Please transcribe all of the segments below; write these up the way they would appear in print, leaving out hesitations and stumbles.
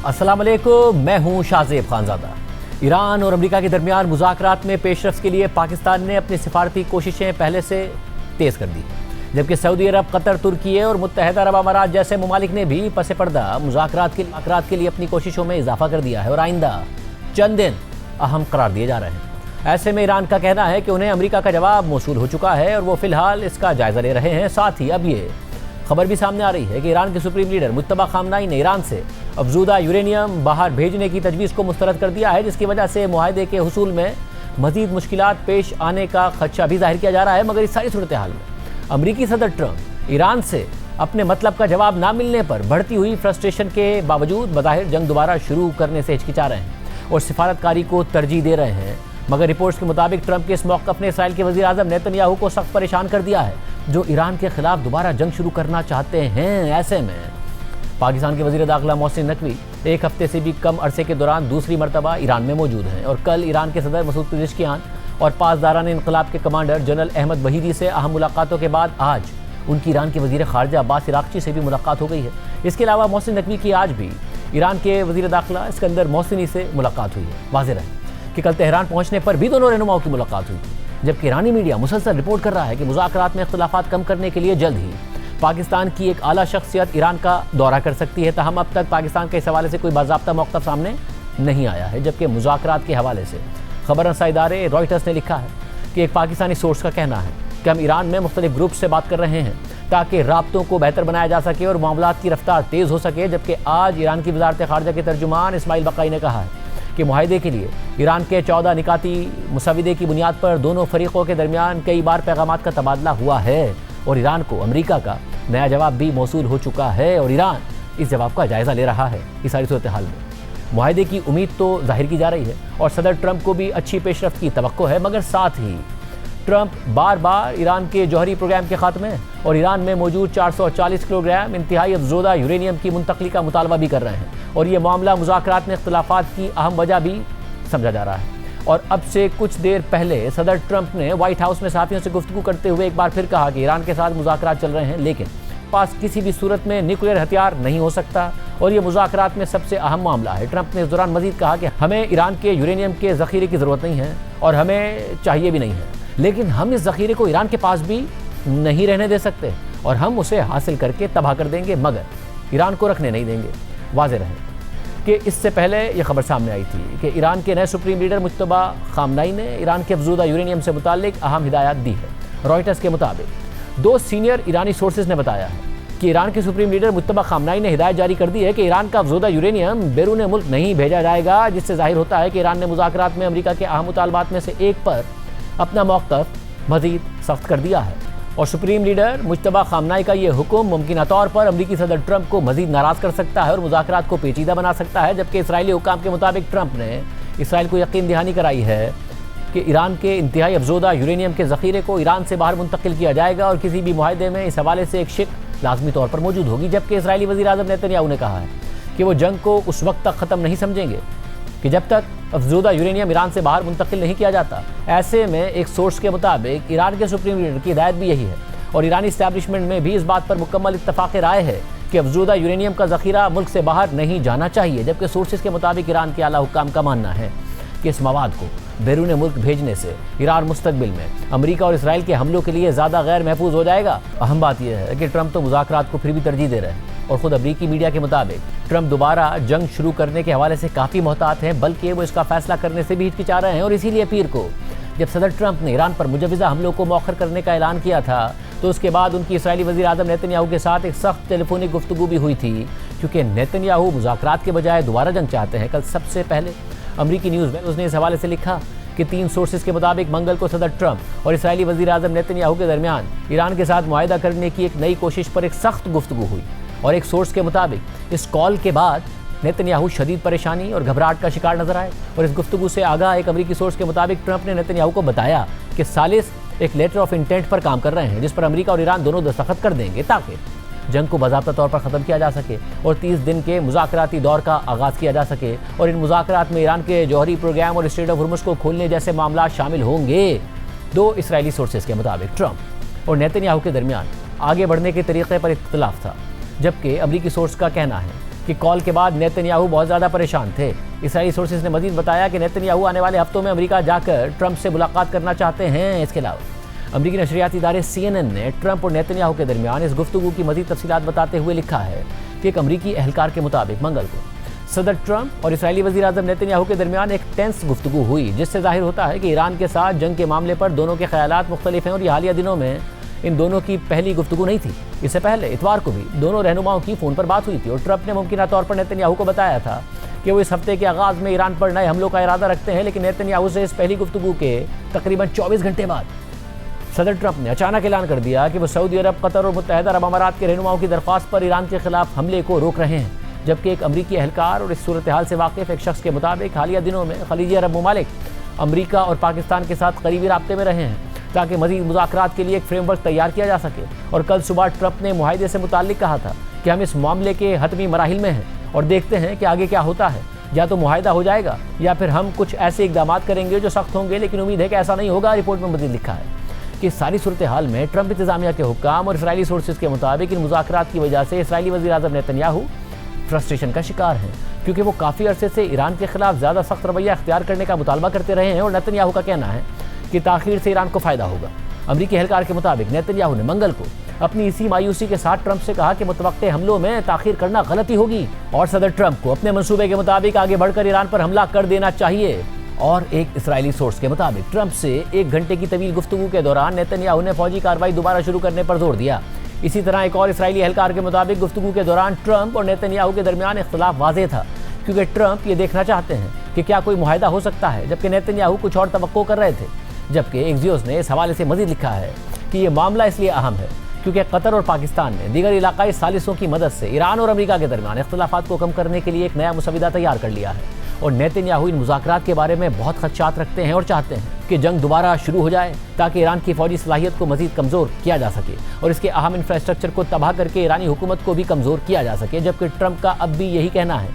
अस्सलाम वालेकुम, मैं हूं शाहजेब खानजादा। ईरान और अमेरिका के दरमियान मुज़ाकरात में पेशरफ्त के लिए पाकिस्तान ने अपनी सिफारती कोशिशें पहले से तेज़ कर दी, जबकि सऊदी अरब, कतर, तुर्की और मुत्तहदा अरब अमारात जैसे ममालिक ने भी पसे पर्दा मुज़ाकरात के लिए अपनी कोशिशों में इजाफा कर दिया है और आइंदा चंद दिन अहम करार दिए जा रहे हैं। ऐसे में ईरान का कहना है कि उन्हें अमेरिका का जवाब मौसूल हो चुका है और वो फिलहाल इसका जायजा ले रहे हैं। साथ ही अब ये खबर भी सामने आ रही है कि ईरान के सुप्रीम लीडर मुज्तबा खामनाई ने ईरान से अफजूदा यूरेनियम बाहर भेजने की तजवीज़ को मुस्तरद कर दिया है, जिसकी वजह से मुआहदे के हुसूल में मजीद मुश्किलात पेश आने का खदशा भी जाहिर किया जा रहा है। मगर इस सारी सूरत हाल में अमरीकी सदर ट्रंप ईरान से अपने मतलब का जवाब ना मिलने पर बढ़ती हुई फ्रस्ट्रेशन के बावजूद बज़ाहिर जंग दोबारा शुरू करने से हिचकिचा रहे हैं और सिफारतकारी को तरजीह दे रहे हैं। मगर रिपोर्ट्स के मुताबिक ट्रंप के इस मौक़िफ़ ने इसराइल के वज़ीर आज़म नेतन्याहू को सख्त परेशान कर दिया है, जो ईरान के खिलाफ दोबारा जंग शुरू करना चाहते हैं। ऐसे में पाकिस्तान के वज़ीर दाखिला मोहसिन नकवी एक हफ्ते से भी कम अरसे के दौरान दूसरी मरतबा ईरान में मौजूद हैं और कल ईरान के सदर मसूद पेज़ेश्कियान और पासदारान इनकलाब के कमांडर जनरल अहमद वहीदी से अहम मुलाकातों के बाद आज उनकी ईरान के वज़ीर ख़ारजा अब्बास इराक़ची से भी मुलाकात हो गई है। इसके अलावा मोहसिन नकवी की आज भी ईरान के वज़ीर दाखिला इस्कंदर मोहसिनी से मुलाकात हुई है। वाज़ेह है कि कल तेहरान पहुँचने पर भी दोनों रहनुमाओं की मुलाकात हुई थी, जबकि ईरानी मीडिया मुसलसल रिपोर्ट कर रहा है कि मुज़ाकरात में इख्तिलाफ़ात कम करने के लिए जल्द ही पाकिस्तान की एक आला शख्सियत ईरान का दौरा कर सकती है। तहम अब तक पाकिस्तान के इस हवाले से कोई बाज़ाब्ता मौक़िफ़ सामने नहीं आया है, जबकि मुज़ाकरात के हवाले से खबर रसा इदारे रॉयटर्स ने लिखा है कि एक पाकिस्तानी सोर्स का कहना है कि हम ईरान में मुख्तलिफ ग्रुप से बात कर रहे हैं ताकि राब्तों को बेहतर बनाया जा सके और मामलात की रफ्तार तेज़ हो सके। जबकि आज ईरान की वज़ारत ख़ारजा के तर्जुमान इस्माइल बक़ाई ने कहा है कि मुआहदे के लिए ईरान के 14 निकाती मुसविदे की बुनियाद पर दोनों फरीक़ों के दरमियान कई बार पैगामात का तबादला हुआ है और ईरान को अमेरिका का नया जवाब भी मौसूल हो चुका है और ईरान इस जवाब का जायज़ा ले रहा है। इस सारी सूरत हाल में मुआहदे की उम्मीद तो जाहिर की जा रही है और सदर ट्रंप को भी अच्छी पेशरफ्त की तवक्को है, मगर साथ ही ट्रंप बार बार ईरान के जौहरी प्रोग्राम के खात्मे और ईरान में मौजूद 440 किलोग्राम इंतहाई अफजोदा यूरेनियम की मुंतकली का मुतालबा भी कर रहे हैं और ये मामला मुज़ाकरात में इख्तिलाफ़ात की अहम वजह भी समझा जा रहा है। और अब से कुछ देर पहले सदर ट्रंप ने व्हाइट हाउस में सहाफ़ियों से गुफ्तगू करते हुए एक बार फिर कहा कि ईरान के साथ मुज़ाकरात चल रहे हैं, लेकिन पास किसी भी सूरत में न्यूक्लियर हथियार नहीं हो सकता और ये मुज़ाकरात में सबसे अहम मामला है। ट्रंप ने इस दौरान मज़ीद कहा कि हमें ईरान के यूरेनियम के ज़ख़ीरे की ज़रूरत नहीं है और हमें चाहिए भी नहीं है, लेकिन हम इस ज़ख़ीरे को ईरान के पास भी नहीं रहने दे सकते और हम उसे हासिल करके तबाह कर देंगे, मगर ईरान को रखने नहीं देंगे। वाज़ेह रहे कि इससे पहले यह खबर सामने आई थी कि ईरान के नए सुप्रीम लीडर मुज्तबा खामनाई ने ईरान के अफजूदा यूरेनियम से मुताल्लिक अहम हिदायत दी है। रॉयटर्स के मुताबिक 2 सीनियर ईरानी सोर्सेज ने बताया है कि ईरान के सुप्रीम लीडर मुज्तबा खामनाई ने हिदायत जारी कर दी है कि ईरान का अफजूदा यूरेनियम बैरून मुल्क नहीं भेजा जाएगा, जिससे जाहिर होता है कि ईरान ने मुज़ाकरात में अमेरिका के अहम मुतालबात में से एक पर अपना मौक़िफ़ मज़ीद सख्त कर दिया है और सुप्रीम लीडर मुज्तबा खामनाई का ये हुक्म मुमकिन तौर पर अमरीकी सदर ट्रंप को मज़ीद नाराज़ कर सकता है और मुज़ाकरात को पेचीदा बना सकता है। जबकि इसराइली हुकाम के मुताबिक ट्रंप ने इसराइल को यकीन दहानी कराई है कि ईरान के इंतहाई अफजोदा यूरेनियम के ज़ख़ीरे को ईरान से बाहर मुंतकिल किया जाएगा और किसी भी मुआहदे में इस हवाले से एक शिक लाजमी तौर पर मौजूद होगी। जबकि इसराइली वज़ीर आज़म नेतन्याहू ने कहा है कि वो जंग को उस वक्त तक ख़त्म नहीं समझेंगे कि जब तक अफजूदा यूरेनियम ईरान से बाहर मुंतकिल नहीं किया जाता। ऐसे में एक सोर्स के मुताबिक ईरान के सुप्रीम लीडर की हिदायत भी यही है और ईरानी इस्टेब्लिशमेंट में भी इस बात पर मुकम्मल इत्तफ़ाक़ राय है कि अफजूदा यूरेनियम का ज़ख़ीरा मुल्क से बाहर नहीं जाना चाहिए। जबकि सोर्सेज के मुताबिक ईरान के आला हुक्काम का मानना है कि इस मवाद को बैरून मुल्क भेजने से ईरान मुस्तक़बिल में अमेरिका और इसराइल के हमलों के लिए ज़्यादा गैर महफूज हो जाएगा। अहम बात यह है कि ट्रंप तो मुज़ाकरात को फिर भी तरजीह दे रहे हैं और ख़ुद अमरीकी मीडिया के मुताबिक ट्रंप दोबारा जंग शुरू करने के हवाले से काफ़ी मोहतात हैं, बल्कि वो इसका फ़ैसला करने से भी हिचकिचा रहे हैं। और इसीलिए पीर को जब सदर ट्रंप ने ईरान पर मुजव्वज़ा हमलों को मौखर करने का ऐलान किया था तो उसके बाद उनकी इसराइली वज़ीर आज़म नेतन्याहू के साथ एक सख्त टेलीफोनिक गुफ्तगू भी हुई थी, क्योंकि नेतन्याहू मुज़ाकरात के बजाय दोबारा जंग चाहते हैं। कल सबसे पहले अमरीकी न्यूज़ में उसने इस हवाले से लिखा कि 3 सोर्सेज के मुताबिक मंगल को सदर ट्रंप और इसराइली वज़ीर आज़म नेतन्याहू के दरमियान ईरान के साथ मुआहदा करने की एक नई कोशिश पर एक सख्त गुफ्तगू हुई और एक सोर्स के मुताबिक इस कॉल के बाद नेतन्याहू शदीद परेशानी और घबराहट का शिकार नजर आए। और इस गुफ्तगू से आगाह एक अमरीकी सोर्स के मुताबिक ट्रंप ने नेतन्याहू को बताया कि सालिस एक लेटर ऑफ इंटेंट पर काम कर रहे हैं, जिस पर अमेरिका और ईरान दोनों दस्तखत कर देंगे ताकि जंग को बाज़ाब्ता तौर पर ख़त्म किया जा सके और 30 दिन के मुज़ाकराती दौर का आगाज़ किया जा सके और इन मुज़ाकरात में ईरान के जौहरी प्रोग्राम और स्ट्रेट ऑफ हुर्मुज़ को खोलने जैसे मामला शामिल होंगे। 2 इसराइली सोर्सेज के मुताबिक ट्रंप और नेतन्याहू के दरमियान आगे बढ़ने के तरीक़े पर इख्तिलाफ था, जबकि अमरीकी सोर्स का कहना है कि कॉल के बाद नेतन्याहू बहुत ज़्यादा परेशान थे। इस्राएली सोर्सेज ने मजीद बताया कि नेतन्याहू आने वाले हफ्तों में अमेरिका जाकर ट्रंप से मुलाकात करना चाहते हैं। इसके अलावा अमेरिकी नशरियाती इदारे CNN ने ट्रंप और नेतन्याहू के दरमियान इस गुफ्तगू की मजीद तफसीलात बताते हुए लिखा है कि एक अमेरिकी एहलकार के मुताबिक मंगल को सदर ट्रंप और इस्राएली वज़ीर आज़म नेतन्याहू के दरमियान एक टेंस गुफ्तगू हुई, जिससे जाहिर होता है कि ईरान के साथ जंग के मामले पर दोनों के ख्यालात मुख्तलिफ हैं और ये हालिया दिनों में इन दोनों की पहली गुफ्तगू नहीं थी। इससे पहले इतवार को भी दोनों रहनुमाओं की फ़ोन पर बात हुई थी और ट्रंप ने मुमकिन तौर पर नेतन्याहू को बताया था कि वो इस हफ्ते के आगाज़ में ईरान पर नए हमलों का इरादा रखते हैं। लेकिन नेतन्याहू से इस पहली गुफ्तगू के तकरीबन 24 घंटे बाद सदर ट्रंप ने अचानक ऐलान कर दिया कि वो सऊदी अरब, कतर और मुत्तहिदा अरब अमारात के रहनुमाओं की दरख्वास्त पर ईरान के खिलाफ हमले को रोक रहे हैं। जबकि एक अमरीकी एहलकार और इस सूरत हाल से वाकिफ एक शख्स के मुताबिक हालिया दिनों में खलीजी अरब ममालिक अमरीका और पाकिस्तान के साथ करीबी राब्ते में रहे हैं ताकि मजीद मुज़ाकरात के लिए एक फ्रेमवर्क तैयार किया जा सके। और कल सुबह ट्रंप ने मुआहिदे से मुताल्लिक कहा था कि हम इस मामले के हतमी मराहिल में हैं और देखते हैं कि आगे क्या होता है। या तो मुआहिदा हो जाएगा या फिर हम कुछ ऐसे इकदाम करेंगे जो सख्त होंगे, लेकिन उम्मीद है कि ऐसा नहीं होगा। रिपोर्ट में मजीद लिखा है कि सारी सूरत हाल में ट्रंप इंतजामिया के हुक्काम और इसराइली सोर्सेज के मुताबिक इन मुज़ाकरात की वजह से इसराइली वज़ीर आज़म नेतन्याहू फ्रस्ट्रेशन का शिकार हैं, क्योंकि वो काफ़ी अरसे से ईरान के खिलाफ ज़्यादा सख्त रवैया इख्तियार करने का मुतालबा करते रहे हैं और नेतन्याहू का कहना है कि ताखीर से ईरान को फ़ायदा होगा। अमरीकी एहलकार के मुताबिक नेतन्याहू ने मंगल को अपनी इसी मायूसी के साथ ट्रंप से कहा कि मुतवक्के हमलों में ताखीर करना गलती होगी और सदर ट्रंप को अपने मंसूबे के मुताबिक आगे बढ़कर ईरान पर हमला कर देना चाहिए। और एक इसराइली सोर्स के मुताबिक ट्रंप से 1 घंटे की तवील गुफ्तगू के दौरान नेतन्याहू ने फौजी कार्रवाई दोबारा शुरू करने पर जोर दिया। इसी तरह एक और इसराइली एहलकार के मुताबिक गुफ्तगू के दौरान ट्रंप और नेतन्याहू के दरमियान इख्तिलाफ वाज़ेह था, क्योंकि ट्रंप ये देखना चाहते हैं कि क्या कोई मुआहिदा हो सकता है, जबकि नेतन्याहू कुछ और तवक्को कर रहे थे। जबकि एक्सियोस ने इस हवाले से मजीद लिखा है कि ये मामला इसलिए अहम है क्योंकि कतर और पाकिस्तान ने दीगर इलाकाई सालिसों की मदद से ईरान और अमेरिका के दरमियान इख्तिलाफात को कम करने के लिए एक नया मुसविदा तैयार कर लिया है। और नेतन्याहू इन मुज़ाकरात के बारे में बहुत खदशात रखते हैं और चाहते हैं कि जंग दोबारा शुरू हो जाए ताकि ईरान की फौजी सलाहियत को मजीद कमज़ोर किया जा सके और इसके अहम इंफ्रास्ट्रक्चर को तबाह करके ईरानी हुकूमत को भी कमज़ोर किया जा सके। जबकि ट्रंप का अब भी यही कहना है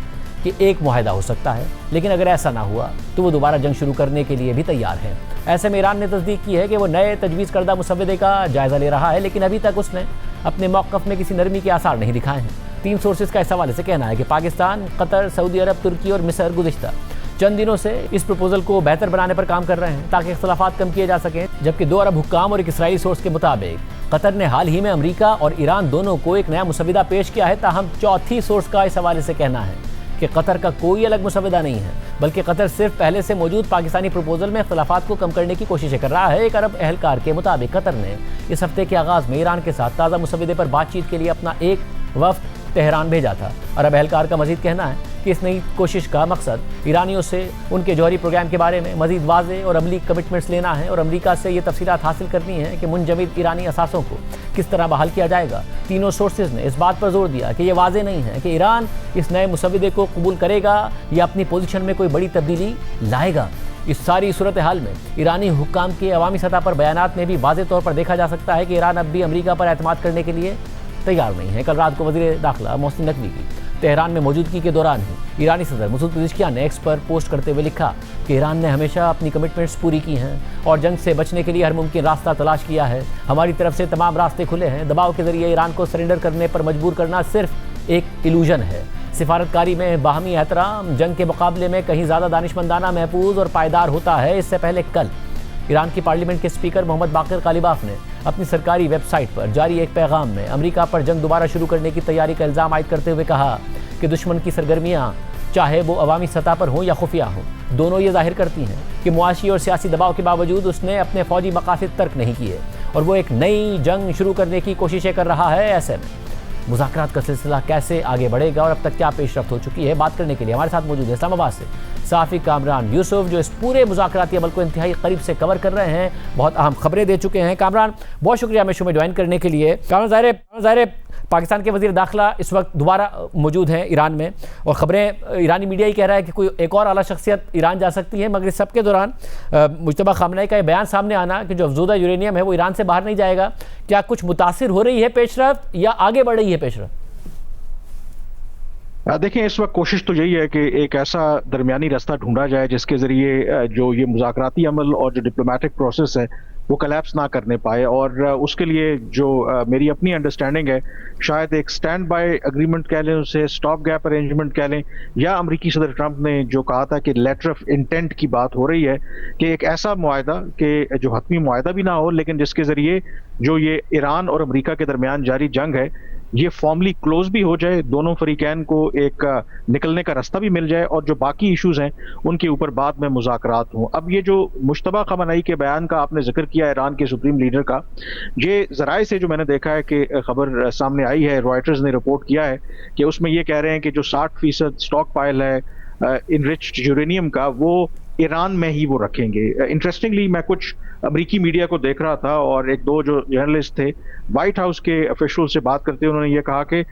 कि एक मुआहिदा हो सकता है, लेकिन अगर ऐसा ना हुआ तो वो दोबारा जंग शुरू करने के लिए भी तैयार है। ऐसे में ईरान ने तस्दीक की है कि वो नए तजवीज़ करदा मुसवदे का जायज़ा ले रहा है, लेकिन अभी तक उसने अपने मौक़िफ़ में किसी नरमी के आसार नहीं दिखाए हैं। 3 सोर्सेज का इस हवाले से कहना है कि पाकिस्तान, कतर, सऊदी अरब, तुर्की और मिस्र गुज़िश्ता चंद दिनों से इस प्रपोजल को बेहतर बनाने पर काम कर रहे हैं ताकि इख्तिलाफात कम किए जा सकें। जबकि 2 अरब हुक्काम और एक इसराइली सोर्स के मुताबिक कतर ने हाल ही में अमेरिका और ईरान दोनों को एक नया मुसविदा पेश किया है। ताहम चौथी सोर्स का इस हवाले से कहना है कि कतर का कोई अलग मुसविदा नहीं है, बल्कि कतर सिर्फ पहले से मौजूद पाकिस्तानी प्रपोजल में इख्तिलाफात को कम करने की कोशिशें कर रहा है। एक अरब एहलकार के मुताबिक कतर ने इस हफ्ते के आगाज़ में ईरान के साथ ताज़ा मुसविदे पर बातचीत के लिए अपना एक वफ्द तेहरान भेजा था। अरब एहलकार का मजीद कहना है कि इस नई कोशिश का मकसद ईरानियों से उनके जौहरी प्रोग्राम के बारे में मजीद वाज़ेह और अमली कमिटमेंट्स लेना है और अमेरिका से ये तफसीलात हासिल करनी है कि मुंजमद ईरानी असासों को किस तरह बहाल किया जाएगा। तीनों सोर्सेज ने इस बात पर जोर दिया कि यह वाज़ेह नहीं है कि ईरान इस नए मुसविदे को कबूल करेगा या अपनी पोजीशन में कोई बड़ी तब्दीली लाएगा। इस सारी सूरत हाल में ईरानी हुक्काम के अवामी सतह पर बयानात में भी वाज़ेह तौर पर देखा जा सकता है कि ईरान अब भी अमेरिका पर एतमाद करने के लिए तैयार नहीं है। कल रात को वज़ीर दाखिला मोहसिन नकवी की तेहरान में मौजूदगी के दौरान ही ईरानी सदर मसूद पेज़ेश्कियान ने एक्स पर पोस्ट करते हुए लिखा कि ईरान ने हमेशा अपनी कमिटमेंट्स पूरी की हैं और जंग से बचने के लिए हर मुमकिन रास्ता तलाश किया है। हमारी तरफ से तमाम रास्ते खुले हैं। दबाव के जरिए ईरान को सरेंडर करने पर मजबूर करना सिर्फ एक इल्यूजन है। सिफारतकारी में बाहमी एहतराम जंग के मुकाबले में कहीं ज़्यादा दानिशमंदाना, महफूज और पायदार होता है। इससे पहले कल ईरान की पार्लियामेंट के स्पीकर मोहम्मद बाक़िर कालिबाफ ने अपनी सरकारी वेबसाइट पर जारी एक पैगाम में अमेरिका पर जंग दोबारा शुरू करने की तैयारी का इल्ज़ाम आयद करते हुए कहा कि दुश्मन की सरगर्मियाँ चाहे वो अवामी सतह पर हों या खुफिया हों, दोनों ये जाहिर करती हैं कि मुआशी और सियासी दबाव के बावजूद उसने अपने फौजी मकासद तर्क नहीं किए और वो एक नई जंग शुरू करने की कोशिशें कर रहा है। ऐसे में मुज़ाकरात का सिलसिला कैसे आगे बढ़ेगा और अब तक क्या पेशरफ्त हो चुकी है, बात करने के लिए हमारे साथ मौजूद है इस्लामाबाद से साफ़ी कामरान यूसुफ, जो इस पूरे मुज़ाकराती अमल को इंतहाई करीब से कवर कर रहे हैं, बहुत अहम खबरें दे चुके हैं। कामरान, बहुत शुक्रिया हमें शो में ज्वाइन करने के लिए। कामरान, ज़ाहिर पाकिस्तान के वज़ीर दाखिला इस वक्त दोबारा मौजूद हैं ईरान में और ख़बरें ईरानी मीडिया ही कह रहा है कि कोई एक और आला शख्सियत ईरान जा सकती है, मगर इस सब के दौरान मुज्तबा खामनेई का ये बयान सामने आना कि जो अफजूदा यूरेनियम है वो ईरान से बाहर नहीं जाएगा, क्या कुछ मुतासिर हो रही है पेशरफ्त या आगे बढ़ रही है पेशरफ्त? देखिए, इस वक्त कोशिश तो यही है कि एक ऐसा दरमियानी रास्ता ढूंढा जाए जिसके जरिए जो ये मुज़ाकराती अमल और जो डिप्लोमेटिक प्रोसेस है वो कलेप्स ना करने पाए। और उसके लिए जो मेरी अपनी अंडरस्टैंडिंग है, शायद एक स्टैंड बाय एग्रीमेंट कह लें, उसे स्टॉप गैप अरेंजमेंट कह लें, या अमेरिकी सदर ट्रंप ने जो कहा था कि लेटर ऑफ इंटेंट की बात हो रही है कि एक ऐसा मुआहदा कि जो हतमी मुआहदा भी ना हो, लेकिन जिसके जरिए जो ये ईरान और अमेरिका के दरमियान जारी जंग है ये फॉर्मली क्लोज भी हो जाए, दोनों फरीकैन को एक निकलने का रास्ता भी मिल जाए, और जो बाकी इश्यूज हैं उनके ऊपर बाद में मुज़ाकरात हों। अब ये जो मुश्तबा खamenei के बयान का आपने जिक्र किया ईरान के सुप्रीम लीडर का, ये जराए से जो मैंने देखा है कि खबर सामने आई है, रॉयटर्स ने रिपोर्ट किया है कि उसमें ये कह रहे हैं कि जो 60% स्टॉक पाइल है इनरिच्ड यूरेनियम का, वो ईरान में ही वो रखेंगे। इंटरेस्टिंगली मैं कुछ अमेरिकी मीडिया को देख रहा था और एक दो जो जर्नलिस्ट थे व्हाइट हाउस के ऑफिशियल से बात करते हुए उन्होंने ये कहा कि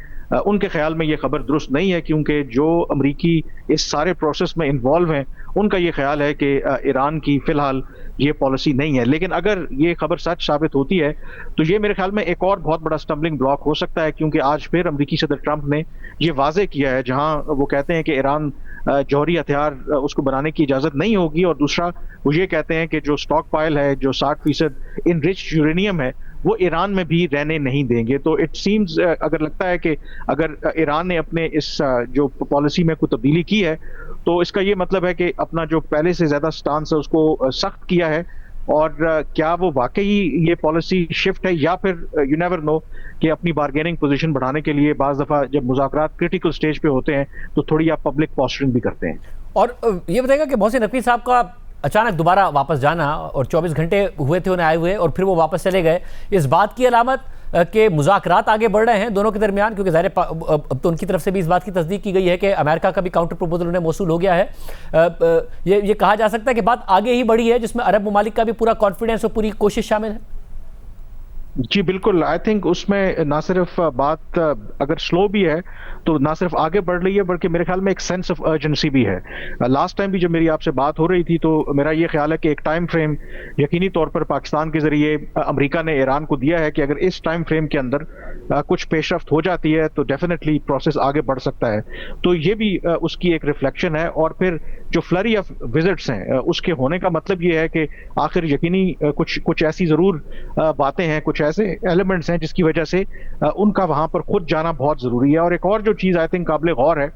उनके ख्याल में ये खबर दुरुस्त नहीं है, क्योंकि जो अमेरिकी इस सारे प्रोसेस में इन्वॉल्व हैं उनका ये ख्याल है कि ईरान की फिलहाल ये पॉलिसी नहीं है। लेकिन अगर ये खबर सच साबित होती है तो ये मेरे ख्याल में एक और बहुत बड़ा स्टम्बलिंग ब्लॉक हो सकता है, क्योंकि आज फिर अमेरिकी सदर ट्रंप ने ये वाजे किया है, जहां वो कहते हैं कि ईरान जौहरी हथियार उसको बनाने की इजाजत नहीं होगी, और दूसरा वो ये कहते हैं कि जो स्टॉक पाइल है, जो 60% इनरिच्ड यूरेनियम है, वो ईरान में भी रहने नहीं देंगे। तो इट सीम्स अगर लगता है कि अगर ईरान ने अपने इस जो पॉलिसी में कोई तब्दीली की है तो इसका ये मतलब है कि अपना जो पहले से ज्यादा स्टांस है उसको सख्त किया है। और क्या वो वाकई ये पॉलिसी शिफ्ट है, या फिर यू नेवर नो कि अपनी बार्गेनिंग पोजीशन बढ़ाने के लिए बाज दफा जब मुज़ाकरात क्रिटिकल स्टेज पे होते हैं तो थोड़ी आप पब्लिक पोस्चरिंग भी करते हैं। और ये बताएगा कि मोहसिन नकवी साहब का अचानक दोबारा वापस जाना, और 24 घंटे हुए थे उन्हें आए हुए और फिर वो वापस चले गए, इस बात की अलामत कि मुज़ाकरात आगे बढ़ रहे हैं दोनों के दरमियान, क्योंकि ज़ाहिर अब तो उनकी तरफ से भी इस बात की तस्दीक की गई है कि अमेरिका का भी काउंटर प्रपोजल उन्हें मौसूल हो गया है। ये कहा जा सकता है कि बात आगे ही बढ़ी है, जिसमें अरब ममालिक का भी पूरा कॉन्फिडेंस और पूरी कोशिश शामिल है। जी बिल्कुल, आई थिंक उसमें ना सिर्फ बात अगर स्लो भी है तो ना सिर्फ आगे बढ़ रही है, बल्कि मेरे ख्याल में एक सेंस ऑफ अर्जेंसी भी है। लास्ट टाइम भी जब मेरी आपसे बात हो रही थी तो मेरा ये ख्याल है कि एक टाइम फ्रेम यकीनी तौर पर पाकिस्तान के जरिए अमेरिका ने ईरान को दिया है कि अगर इस टाइम फ्रेम के अंदर कुछ पेशरफ्त हो जाती है तो डेफिनेटली प्रोसेस आगे बढ़ सकता है। तो ये भी उसकी एक रिफ्लेक्शन है। और फिर जो फ्लरी ऑफ विजिट्स हैं उसके होने का मतलब ये है कि आखिर यकीनी कुछ ऐसी जरूर बातें हैं, कुछ ऐसे एलिमेंट्स हैं जिसकी वजह से उनका वहां पर खुद जाना बहुत जरूरी है। और एक और जो चीज आई थिंक काबिल गौर है,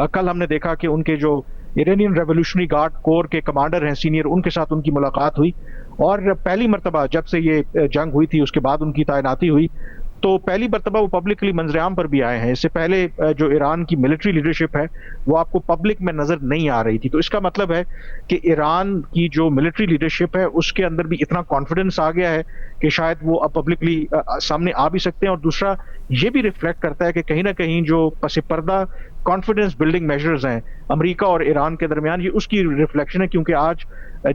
कल हमने देखा कि उनके जो इरानियन रेवोल्यूशनरी गार्ड कोर के कमांडर हैं सीनियर, उनके साथ उनकी मुलाकात हुई, और पहली मर्तबा जब से ये जंग हुई थी उसके बाद उनकी तैनाती हुई तो पहली मर्तबा वो पब्लिकली मंजरेआम पर भी आए हैं। इससे पहले जो ईरान की मिलिट्री लीडरशिप है वो आपको पब्लिक में नजर नहीं आ रही थी। तो इसका मतलब है कि ईरान की जो मिलिट्री लीडरशिप है उसके अंदर भी इतना कॉन्फिडेंस आ गया है कि शायद वो अब पब्लिकली सामने आ भी सकते हैं। और दूसरा ये भी रिफ्लेक्ट करता है कि कहीं ना कहीं जो पसे पर्दा कॉन्फिडेंस बिल्डिंग मेजर्स हैं अमेरिका और ईरान के दरमियान, ये उसकी रिफ्लेक्शन है, क्योंकि आज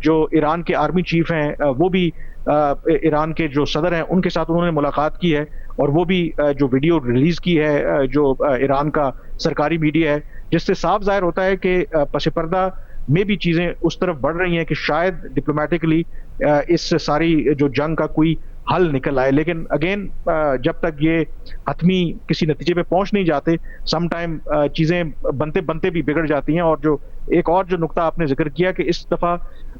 जो ईरान के आर्मी चीफ हैं वो भी ईरान के जो सदर हैं उनके साथ उन्होंने मुलाकात की है, और वो भी जो वीडियो रिलीज की है जो ईरान का सरकारी मीडिया है, जिससे साफ जाहिर होता है कि पसे पर्दा में भी चीजें उस तरफ बढ़ रही हैं कि शायद डिप्लोमेटिकली इस सारी जो जंग का कोई हल निकल आए। लेकिन अगेन जब तक ये हतमी किसी नतीजे पे पहुंच नहीं जाते, सम टाइम चीजें बनते बनते भी बिगड़ जाती हैं। और जो एक और जो नुक्ता आपने जिक्र किया कि इस दफा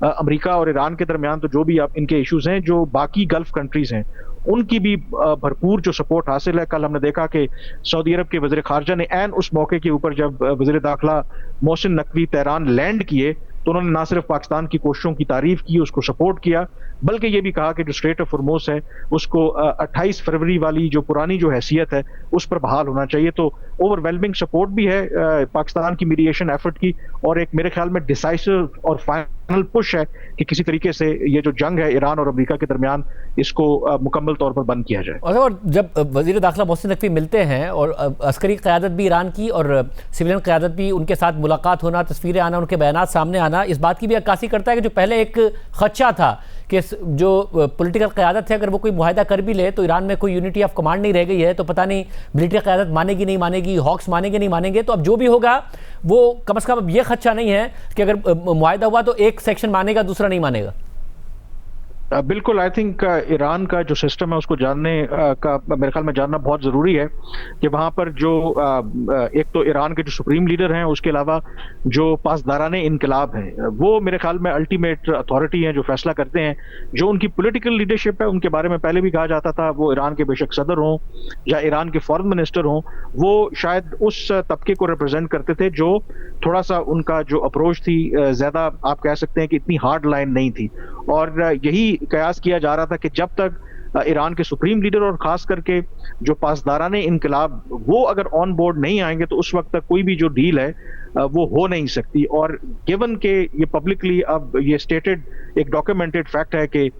अमेरिका और ईरान के दरमियान तो जो भी आप इनके इश्यूज हैं, जो बाकी गल्फ कंट्रीज हैं उनकी भी भरपूर जो सपोर्ट हासिल है। कल हमने देखा कि सऊदी अरब के वज़ीर खारजा ने एन उस मौके के ऊपर जब वज़ीर दाखिला मोहसिन नकवी तेहरान लैंड किए तो उन्होंने ना सिर्फ पाकिस्तान की कोशिशों की तारीफ की, उसको सपोर्ट किया, बल्कि ये भी कहा कि जो स्ट्रेट ऑफ हॉर्मोज़ है उसको 28 फरवरी वाली जो पुरानी जो हैसियत है उस पर बहाल होना चाहिए। तो ओवरवेलमिंग सपोर्ट भी है पाकिस्तान की मीडिएशन एफर्ट की, और एक मेरे ख्याल में डिसाइसिव और फाइनल पुश है कि किसी तरीके से ये जो जंग है ईरान और अमेरिका के दरमियान इसको मुकम्मल तौर पर बंद किया जाए। और जब वज़ीर दाखिला मोहसिन नकवी मिलते हैं और अस्करी क़यादत भी ईरान की और सिविलियन क़यादत भी उनके साथ मुलाकात होना, तस्वीरें आना, उनके बयानात सामने आना, इस बात की भी अक्कासी करता है कि जो पहले एक खदशा था कि जो पॉलिटिकल क़यादत है अगर वो कोई मुआहदा कर भी ले तो ईरान में कोई यूनिटी ऑफ कमांड नहीं रह गई है, तो पता नहीं मिलिट्री क़यादत मानेगी नहीं मानेगी, हॉक्स मानेंगे नहीं मानेंगे। तो अब जो भी होगा वो कम से कम अब ये खदशा नहीं है कि अगर मुआहदा हुआ तो एक सेक्शन मानेगा दूसरा नहीं मानेगा। बिल्कुल। आई थिंक ईरान का जो सिस्टम है उसको जानने का मेरे ख्याल में जानना बहुत ज़रूरी है कि वहाँ पर जो एक तो ईरान के जो सुप्रीम लीडर हैं, उसके अलावा जो पासदाराने इनकलाब हैं, वो मेरे ख्याल में अल्टीमेट अथॉरिटी हैं जो फैसला करते हैं। जो उनकी पॉलिटिकल लीडरशिप है, उनके बारे में पहले भी कहा जाता था, वो ईरान के बेशक सदर हों या ईरान के फॉरेन मिनिस्टर हों, वो शायद उस तबके को रिप्रेजेंट करते थे जो थोड़ा सा उनका जो अप्रोच थी, ज़्यादा आप कह सकते हैं कि इतनी हार्ड लाइन नहीं थी। और यही कयास किया जा रहा था कि जब तक ईरान के सुप्रीम लीडर और खास करके जो पासदाराने इनकलाब वो अगर ऑन बोर्ड नहीं आएंगे तो उस वक्त तक कोई भी जो डील है वो हो नहीं सकती। और गिवन के ये पब्लिकली अब ये स्टेटेड एक डॉक्यूमेंटेड फैक्ट है कि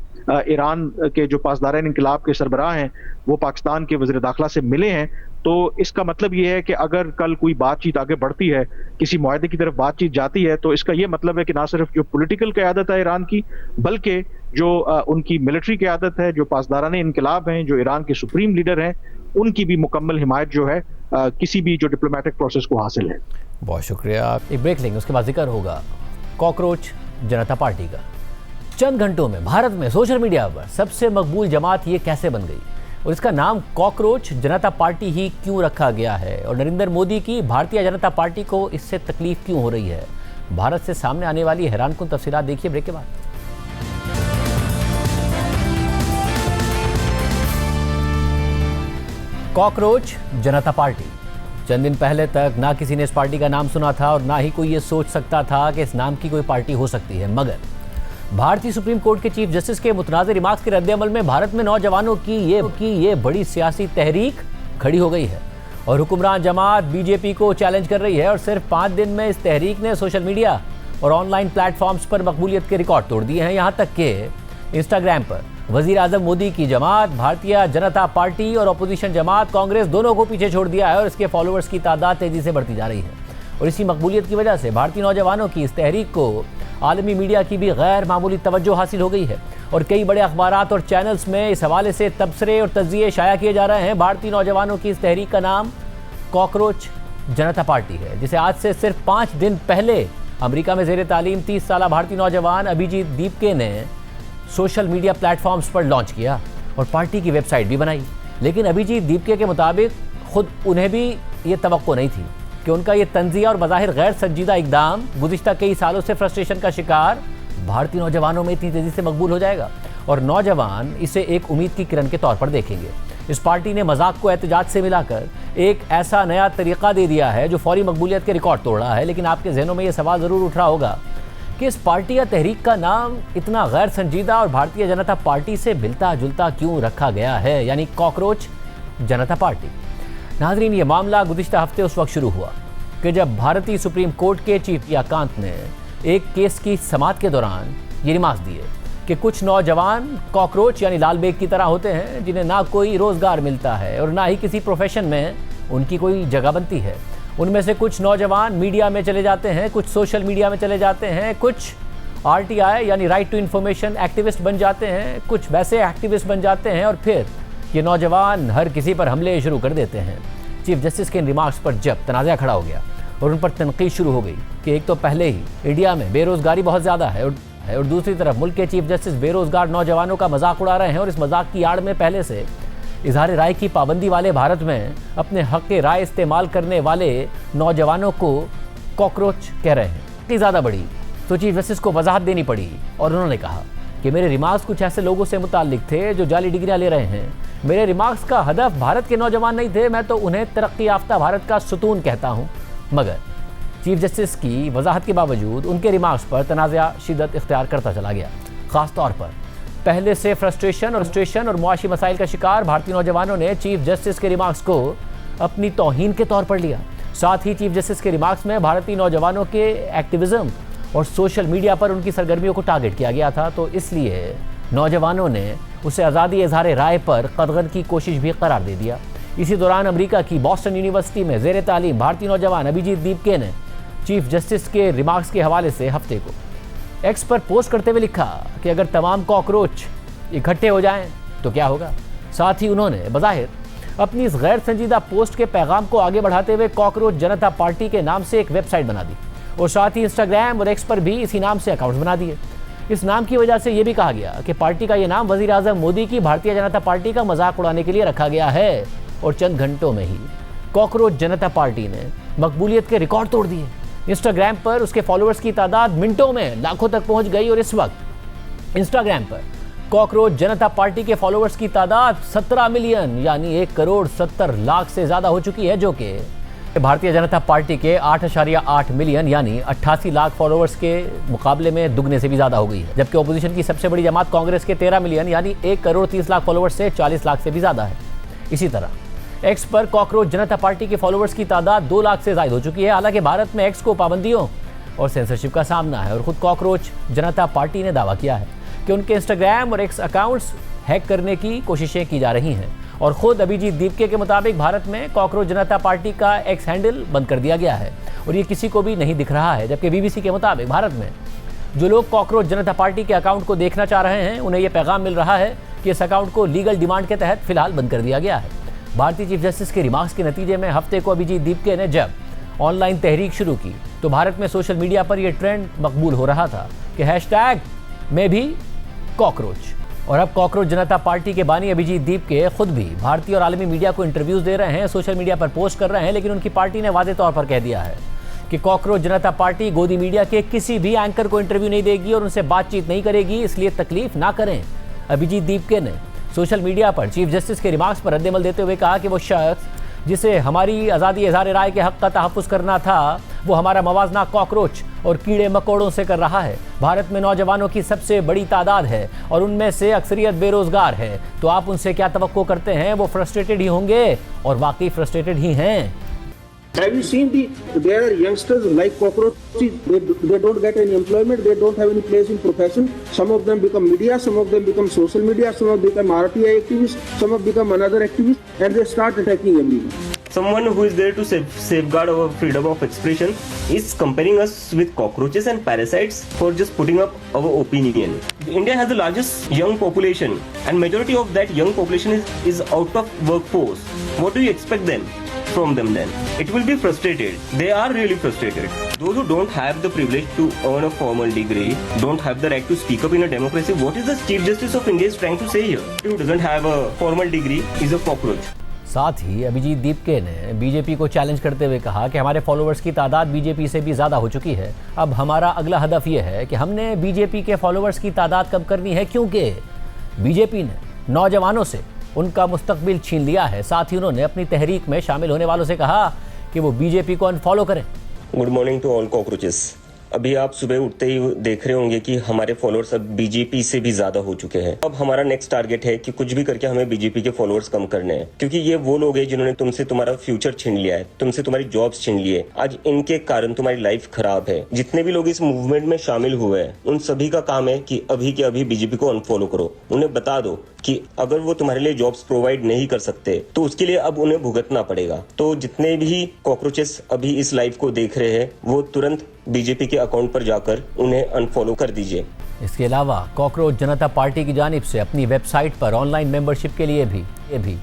ईरान के जो पासदाराने इनकलाब के सरबराह हैं वो पाकिस्तान के वज़ीर दाखिला से मिले हैं, तो इसका मतलब ये है कि अगर कल कोई बातचीत आगे बढ़ती है, किसी मुआहदे की तरफ बातचीत जाती है, तो इसका ये मतलब है कि ना सिर्फ जो पॉलिटिकल क़यादत है ईरान की, बल्कि जो उनकी मिलिट्री क़यादत है, जो पासदाराने इनकलाब हैं, जो ईरान के सुप्रीम लीडर हैं, उनकी भी मुकम्मल हिमायत जो है किसी भी जो डिप्लोमेटिक प्रोसेस को हासिल है। बहुत शुक्रिया। एक ब्रेक लेंगे, उसके बाद जिक्र होगा कॉकरोच जनता पार्टी का। चंद घंटों में भारत में सोशल मीडिया पर सबसे मकबूल जमात ये कैसे बन गई और इसका नाम कॉकरोच जनता पार्टी ही क्यों रखा गया है, और नरेंद्र मोदी की भारतीय जनता पार्टी को इससे तकलीफ क्यों हो रही है। भारत से सामने आने वाली हैरानकुन तफसीलात देखिए ब्रेक के बाद। कॉकरोच जनता पार्टी। चंद दिन पहले तक ना किसी ने इस पार्टी का नाम सुना था और ना ही कोई ये सोच सकता था कि इस नाम की कोई पार्टी हो सकती है, मगर भारतीय सुप्रीम कोर्ट के चीफ जस्टिस के मुतनाज़ रिमार्क्स के रद्द-ए-अमल में भारत में नौजवानों की ये बड़ी सियासी तहरीक खड़ी हो गई है और हुक्मरान जमात बीजेपी को चैलेंज कर रही है। और सिर्फ 5 दिन में इस तहरीक ने सोशल मीडिया और ऑनलाइन प्लेटफॉर्म्स पर मकबूलियत के रिकॉर्ड तोड़ दिए हैं। यहाँ तक कि इंस्टाग्राम पर वजीर आजम मोदी की जमात, भारतीय जनता पार्टी और अपोजिशन जमात कांग्रेस दोनों को पीछे छोड़ दिया है और इसके फॉलोअर्स की तादाद तेजी से बढ़ती जा रही है। और इसी मकबूलियत की वजह से भारतीय नौजवानों की इस तहरीक को आलमी मीडिया की भी गैर मामूली तवज्जो हासिल हो गई है और कई बड़े अखबारात और चैनल्स में इस हवाले से तबसरे और तज्जिए शाया किए जा रहे हैं। भारतीय नौजवानों की इस तहरीक का नाम कॉकरोच जनता पार्टी है, जिसे आज से सिर्फ 5 दिन पहले अमेरिका में ज़ेर तालीम 30 साला भारतीय नौजवान अभिजीत दीपके ने सोशल मीडिया प्लेटफॉर्म्स पर लॉन्च किया और पार्टी की वेबसाइट भी बनाई। लेकिन अभिजीत दीपके के मुताबिक खुद उन्हें भी ये तवक्को नहीं थी कि उनका ये तंजिया और बज़ाहिर गैर संजीदा इकदाम गुज़िश्ता कई सालों से फ्रस्ट्रेशन का शिकार भारतीय नौजवानों में इतनी तेज़ी से मकबूल हो जाएगा और नौजवान इसे एक उम्मीद की किरण के तौर पर देखेंगे। इस पार्टी ने मजाक को एहतजाज से मिलाकर एक ऐसा नया तरीका दे दिया है जो फौरी मकबूलियत के रिकॉर्ड तोड़ रहा है। लेकिन आपके जहनों में ये सवाल ज़रूर उठ रहा होगा कि इस पार्टी या तहरीक का नाम इतना गैर संजीदा और भारतीय जनता पार्टी से मिलता जुलता क्यों रखा गया है, यानी कॉकरोच जनता पार्टी। नाज़रीन, ये मामला गुज़िश्ता हफ्ते उस वक्त शुरू हुआ कि जब भारतीय सुप्रीम कोर्ट के चीफ याकांत ने एक केस की समाअत के दौरान ये रिमार्क्स दिए कि कुछ नौजवान कॉकरोच यानी लाल बेग की तरह होते हैं जिन्हें ना कोई रोज़गार मिलता है और ना ही किसी प्रोफेशन में उनकी कोई जगह बनती है। उनमें से कुछ नौजवान मीडिया में चले जाते हैं, कुछ सोशल मीडिया में चले जाते हैं, कुछ RTI यानी राइट टू इन्फॉर्मेशन एक्टिविस्ट बन जाते हैं, कुछ वैसे एक्टिविस्ट बन जाते हैं और फिर ये नौजवान हर किसी पर हमले शुरू कर देते हैं। चीफ जस्टिस के इन रिमार्क्स पर जब तनाज़ा खड़ा हो गया और उन पर तनकीद शुरू हो गई कि एक तो पहले ही इंडिया में बेरोज़गारी बहुत ज़्यादा है और दूसरी तरफ मुल्क के चीफ जस्टिस बेरोज़गार नौजवानों का मजाक उड़ा रहे हैं और इस मजाक की आड़ में पहले से इजहार राय की पाबंदी वाले भारत में अपने हक के राय इस्तेमाल करने वाले नौजवानों को कॉकरोच कह रहे हैं। इतनी ज़्यादा बड़ी तो चीफ जस्टिस को वजाहत देनी पड़ी और उन्होंने कहा कि मेरे रिमार्क्स कुछ ऐसे लोगों से मुताल्लिक थे जो जाली डिग्रियां ले रहे हैं। मेरे रिमार्क्स का हदफ भारत के नौजवान नहीं थे, मैं तो उन्हें तरक्की याफ्ता भारत का सुतून कहता हूँ। मगर चीफ जस्टिस की वजाहत के बावजूद उनके रिमार्क्स पर तनाज़ा शिद्दत इख्तियार करता चला गया। ख़ास तौर पर पहले से फ्रस्ट्रेशन और मुआशी मसाइल का शिकार भारतीय नौजवानों ने चीफ जस्टिस के रिमार्क्स को अपनी तौहीन के तौर पर लिया। साथ ही चीफ जस्टिस के रिमार्क्स में भारतीय नौजवानों के एक्टिविज़म और सोशल मीडिया पर उनकी सरगर्मियों को टारगेट किया गया था, तो इसलिए नौजवानों ने उसे आज़ादी इज़हार राय पर कदगन की कोशिश भी करार दे दिया। इसी दौरान अमेरिका की बॉस्टन यूनिवर्सिटी में ज़ेर तालीम भारतीय नौजवान अभिजीत दीपके ने चीफ जस्टिस के रिमार्क्स के हवाले से हफ्ते को एक्स पर पोस्ट करते हुए लिखा कि अगर तमाम कॉकरोच इकट्ठे हो जाएं तो क्या होगा। साथ ही उन्होंने बज़ाहिर अपनी इस गैर संजीदा पोस्ट के पैगाम को आगे बढ़ाते हुए कॉकरोच जनता पार्टी के नाम से एक वेबसाइट बना दी और साथ ही इंस्टाग्राम और एक्स पर भी इसी नाम से अकाउंट्स बना दिए। इस नाम की वजह से यह भी कहा गया कि पार्टी का यह नाम वजीर आजम मोदी की भारतीय जनता पार्टी का मजाक उड़ाने के लिए रखा गया है। और चंद घंटों में ही कॉकरोच जनता पार्टी ने मकबूलियत के रिकॉर्ड तोड़ दिए। इंस्टाग्राम पर उसके फॉलोअर्स की तादाद मिनटों में लाखों तक पहुंच गई और इस वक्त इंस्टाग्राम पर कॉकरोच जनता पार्टी के फॉलोअर्स की तादाद 17 मिलियन यानी 1,70,00,000 से ज्यादा हो चुकी है, जो कि भारतीय जनता पार्टी के 8.8 मिलियन यानी 88 लाख फॉलोअर्स के मुकाबले में दुगने से भी ज्यादा हो गई है। जबकि ऑपोजिशन की सबसे बड़ी जमात कांग्रेस के 13 मिलियन यानी 1,30,00,000 फॉलोअर्स से 40 लाख से भी ज्यादा है। इसी तरह एक्स पर कॉकरोच जनता पार्टी के फॉलोअर्स की तादाद 2 लाख से ज्यादा हो चुकी है। हालांकि भारत में एक्स को पाबंदियों और सेंसरशिप का सामना है और खुद कॉकरोच जनता पार्टी ने दावा किया है कि उनके इंस्टाग्राम और एक्स अकाउंट्स हैक करने की कोशिशें की जा रही हैं। और खुद अभिजीत दीपके के मुताबिक भारत में कॉकरोच जनता पार्टी का एक्स हैंडल बंद कर दिया गया है और ये किसी को भी नहीं दिख रहा है। जबकि बीबीसी के मुताबिक भारत में जो लोग कॉकरोच जनता पार्टी के अकाउंट को देखना चाह रहे हैं उन्हें यह पैगाम मिल रहा है कि इस अकाउंट को लीगल डिमांड के तहत फिलहाल बंद कर दिया गया है। भारतीय चीफ जस्टिस के रिमार्क्स के नतीजे में हफ्ते को अभिजीत दीपके ने जब ऑनलाइन तहरीक शुरू की तो भारत में सोशल मीडिया पर यह ट्रेंड मकबूल हो रहा था कि हैशटैग में भी कॉकरोच। और अब कॉकरोच जनता पार्टी के बानी अभिजीत दीपके खुद भी भारतीय और आलमी मीडिया को इंटरव्यूज दे रहे हैं, सोशल मीडिया पर पोस्ट कर रहे हैं, लेकिन उनकी पार्टी ने वादे तौर पर कह दिया है कि कॉकरोच जनता पार्टी गोदी मीडिया के किसी भी एंकर को इंटरव्यू नहीं देगी और उनसे बातचीत नहीं करेगी, इसलिए तकलीफ ना करें। अभिजीत दीपके ने सोशल मीडिया पर चीफ जस्टिस के रिमार्क्स पर रद्देमल देते हुए कहा कि वो शख्स जिसे हमारी आज़ादी इज़हार राय के हक का तहफ़्फ़ुज़ करना था वो हमारा मवाजना कॉकरोच और कीड़े मकोड़ों से कर रहा है। भारत में नौजवानों की सबसे बड़ी तादाद है और उनमें से अक्सरियत बेरोजगार है, तो आप उनसे क्या तवक्को करते हैं? वो फ्रस्ट्रेटेड ही होंगे और वाकई फ्रस्ट्रेटेड ही हैं। Have you seen there are youngsters like cockroaches, they don't get any employment, they don't have any place in profession. Some of them become media, some of them become social media, some of them become RTI activists, some of them become another activist, and they start attacking everyone. Someone who is there to safeguard our freedom of expression is comparing us with cockroaches and parasites for just putting up our opinion. India has the largest young population and majority of that young population is out of workforce. What do you expect from them then? It will be frustrated. They are really frustrated. Those who don't have the privilege to earn a formal degree, don't have the right to speak up in a democracy, what is the Chief Justice of India is trying to say here? Who doesn't have a formal degree is a cockroach. साथ ही अभिजीत दीपके ने BJP को challenge करते हुए कहा कि हमारे followers की तादाद बीजेपी से भी ज़्यादा हो चुकी है। अब हमारा अगला हदफ ये है कि हमने बीजेपी के फॉलोअर्स की तादाद कम करनी है, क्योंकि बीजेपी ने नौजवानों से उनका मुस्तकबिल छीन लिया है। साथ ही उन्होंने अपनी तहरीक में शामिल होने वालों से कहा कि वो बीजेपी को अनफॉलो करें। Good morning to all cockroaches. अभी आप सुबह उठते ही देख रहे होंगे कि हमारे फॉलोअर्स अब बीजेपी से भी ज्यादा हो चुके हैं। अब हमारा नेक्स्ट टारगेट है कि कुछ भी करके हमें बीजेपी के फॉलोअर्स कम करने हैं, क्योंकि ये वो लोग हैं जिन्होंने तुमसे तुम्हारा फ्यूचर छीन लिया है, तुमसे तुम्हारी जॉब्स छीन लिए। आज इनके कारण तुम्हारी लाइफ खराब है। जितने भी लोग इस मूवमेंट में शामिल हुए हैं उन सभी का काम है कि अभी के अभी बीजेपी को अनफॉलो करो। उन्हें बता दो कि अगर वो तुम्हारे लिए जॉब्स प्रोवाइड नहीं कर सकते तो उसके लिए अब उन्हें भुगतना पड़ेगा। तो जितने भी कॉकरोचेस अभी इस लाइव को देख रहे हैं वो तुरंत बीजेपी के अकाउंट पर जाकर उन्हें अनफॉलो कर दीजिए। इसके अलावा कॉकरोच जनता पार्टी की जानिब से अपनी वेबसाइट पर ऑनलाइन मेंबरशिप के लिए भी